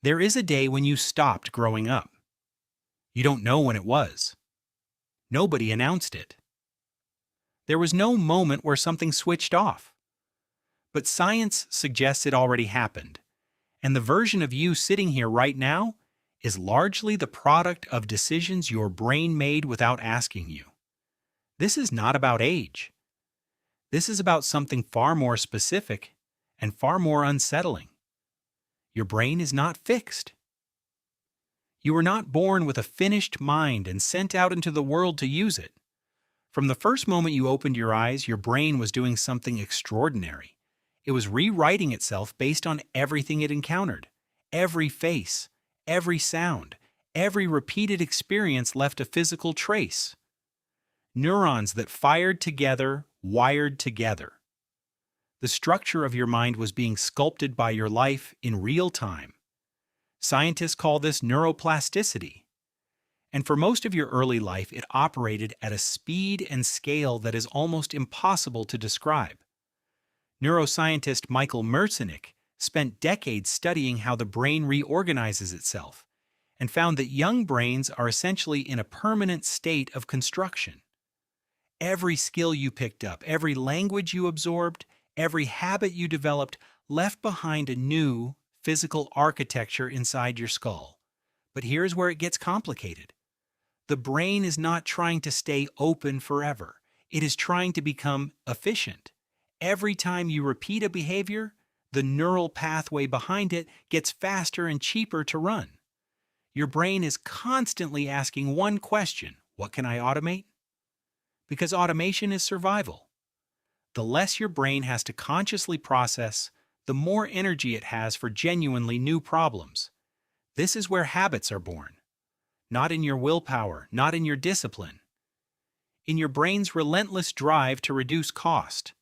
There is a day when you stopped growing up. You don't know when it was. Nobody announced it. There was no moment where something switched off. But science suggests it already happened, and the version of you sitting here right now is largely the product of decisions your brain made without asking you. This is not about age. This is about something far more specific and far more unsettling. Your brain is not fixed. You were not born with a finished mind and sent out into the world to use it. From the first moment you opened your eyes, your brain was doing something extraordinary. It was rewriting itself based on everything it encountered. Every face, every sound, every repeated experience left a physical trace. Neurons that fired together, wired together. The structure of your mind was being sculpted by your life in real time. Scientists call this neuroplasticity. And for most of your early life, it operated at a speed and scale that is almost impossible to describe. Neuroscientist Michael Merzenich spent decades studying how the brain reorganizes itself and found that young brains are essentially in a permanent state of construction. Every skill you picked up, every language you absorbed, every habit you developed left behind a new, physical architecture inside your skull. But here's where it gets complicated. The brain is not trying to stay open forever. It is trying to become efficient. Every time you repeat a behavior, the neural pathway behind it gets faster and cheaper to run. Your brain is constantly asking one question: what can I automate? Because automation is survival. The less your brain has to consciously process, the more energy it has for genuinely new problems. This is where habits are born. Not in your willpower, not in your discipline. In your brain's relentless drive to reduce cost.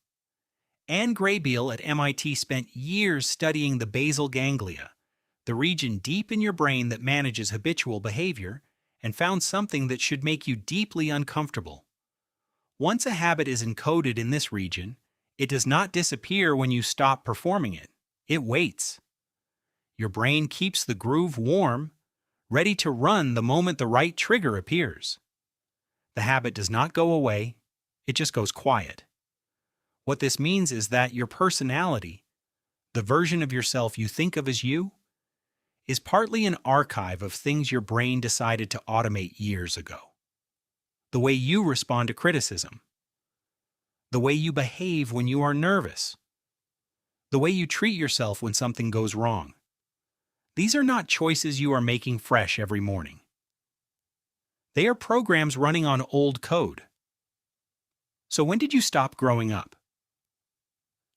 Anne Graybiel at MIT spent years studying the basal ganglia, the region deep in your brain that manages habitual behavior, and found something that should make you deeply uncomfortable. Once a habit is encoded in this region, it does not disappear when you stop performing it. It waits. Your brain keeps the groove warm, ready to run the moment the right trigger appears. The habit does not go away, it just goes quiet. What this means is that your personality, the version of yourself you think of as you, is partly an archive of things your brain decided to automate years ago. The way you respond to criticism, the way you behave when you are nervous, the way you treat yourself when something goes wrong. These are not choices you are making fresh every morning. They are programs running on old code. So when did you stop growing up?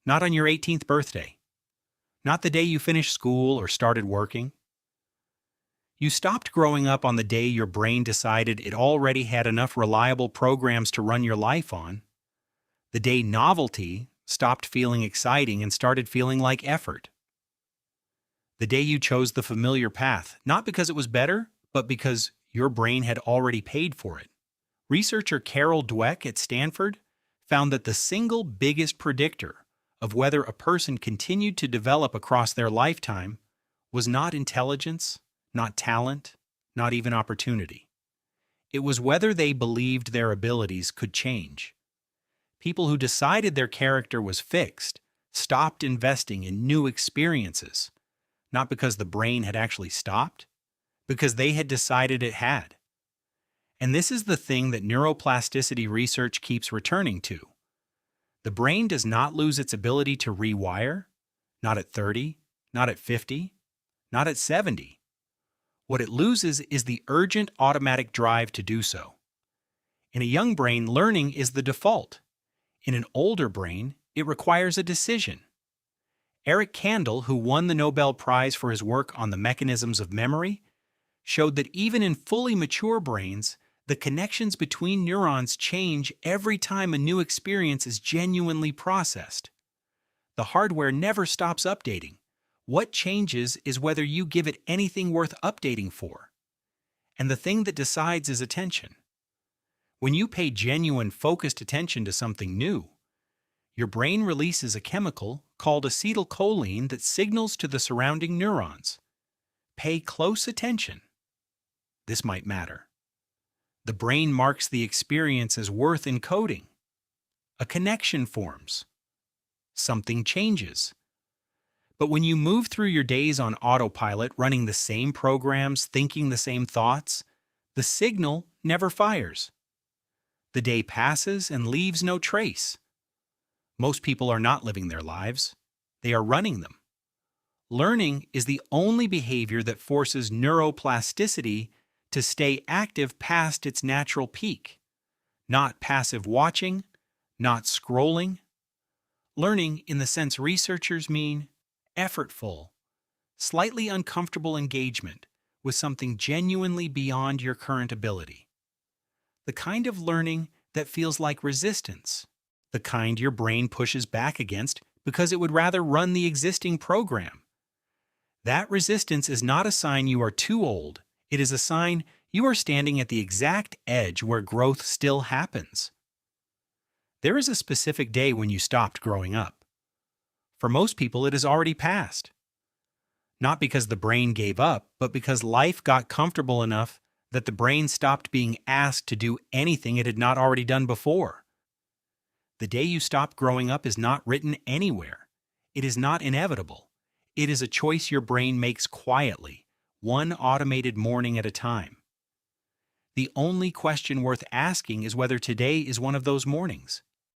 Not on your 18th birthday. Not the day you finished school or started working. You stopped growing up on the day your brain decided it already had enough reliable programs to run your life on. The day novelty stopped feeling exciting and started feeling like effort. The day you chose the familiar path, not because it was better, but because your brain had already paid for it. Researcher Dweck at Stanford found that the single biggest predictor of whether a person continued to develop across their lifetime was not intelligence, not talent, not even opportunity. It was whether they believed their abilities could change. People who decided their character was fixed stopped investing in new experiences, not because the brain had actually stopped, because they had decided it had. And this is the thing that neuroplasticity research keeps returning to. The brain does not lose its ability to rewire, not at 30, not at 50, not at 70. What it loses is the urgent automatic drive to do so. In a young brain, learning is the default. In an older brain, it requires a decision. Eric Kandel, who won the Nobel Prize for his work on the mechanisms of memory, showed that even in fully mature brains, the connections between neurons change every time a new experience is genuinely processed. The hardware never stops updating. What changes is whether you give it anything worth updating for. And the thing that decides is attention. When you pay genuine, focused attention to something new, your brain releases a chemical called acetylcholine that signals to the surrounding neurons. pay close attention, this might matter. The brain marks the experience as worth encoding. A connection forms. Something changes. But when you move through your days on autopilot, running the same programs, thinking the same thoughts, the signal never fires. The day passes and leaves no trace. Most people are not living their lives. They are running them. Learning is the only behavior that forces neuroplasticity to stay active past its natural peak. Not passive watching, not scrolling. Learning, in the sense researchers mean, effortful, slightly uncomfortable engagement with something genuinely beyond your current ability. The kind of learning that feels like resistance, the kind your brain pushes back against because it would rather run the existing program. That resistance is not a sign you are too old. It is a sign you are standing at the exact edge where growth still happens. There is a specific day when you stopped growing up. For most people, it has already passed. Not because the brain gave up, but because life got comfortable enough that the brain stopped being asked to do anything it had not already done before. The day you stop growing up is not written anywhere. It is not inevitable. It is a choice your brain makes quietly, one automated morning at a time. The only question worth asking is whether today is one of those mornings.